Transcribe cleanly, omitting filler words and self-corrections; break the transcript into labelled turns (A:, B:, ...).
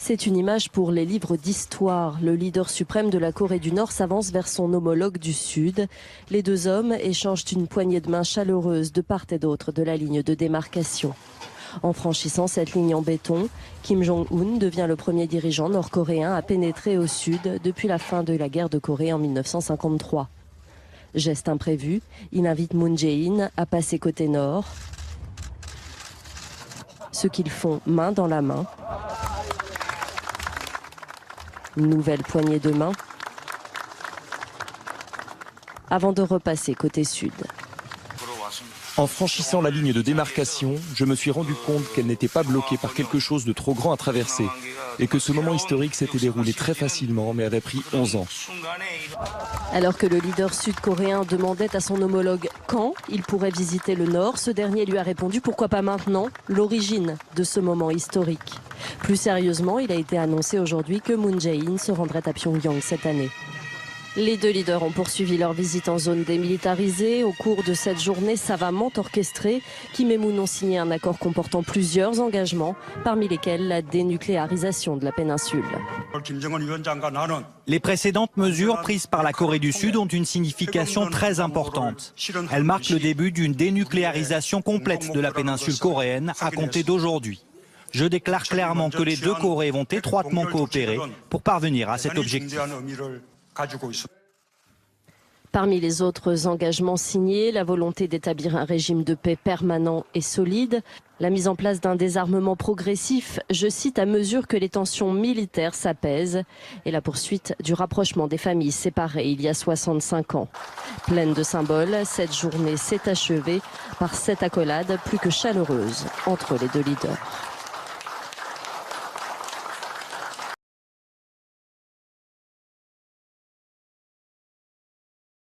A: C'est une image pour les livres d'histoire. Le leader suprême de la Corée du Nord s'avance vers son homologue du Sud. Les deux hommes échangent une poignée de main chaleureuse de part et d'autre de la ligne de démarcation. En franchissant cette ligne en béton, Kim Jong-un devient le premier dirigeant nord-coréen à pénétrer au Sud depuis la fin de la guerre de Corée en 1953. Geste imprévu, il invite Moon Jae-in à passer côté nord, ce qu'ils font main dans la main. Une nouvelle poignée de main avant de repasser côté sud.
B: En franchissant la ligne de démarcation, je me suis rendu compte qu'elle n'était pas bloquée par quelque chose de trop grand à traverser et que ce moment historique s'était déroulé très facilement mais avait pris 11 ans.
A: Alors que le leader sud-coréen demandait à son homologue quand il pourrait visiter le Nord, ce dernier lui a répondu pourquoi pas maintenant, l'origine de ce moment historique. Plus sérieusement, il a été annoncé aujourd'hui que Moon Jae-in se rendrait à Pyongyang cette année. Les deux leaders ont poursuivi leur visite en zone démilitarisée. Au cours de cette journée savamment orchestrée, Kim et Moon ont signé un accord comportant plusieurs engagements, parmi lesquels la dénucléarisation de la péninsule.
C: Les précédentes mesures prises par la Corée du Sud ont une signification très importante. Elles marquent le début d'une dénucléarisation complète de la péninsule coréenne à compter d'aujourd'hui. Je déclare clairement que les deux Corées vont étroitement coopérer pour parvenir à cet objectif.
A: Parmi les autres engagements signés, la volonté d'établir un régime de paix permanent et solide, la mise en place d'un désarmement progressif, je cite, à mesure que les tensions militaires s'apaisent, et la poursuite du rapprochement des familles séparées il y a 65 ans. Pleine de symboles, cette journée s'est achevée par cette accolade plus que chaleureuse entre les deux leaders.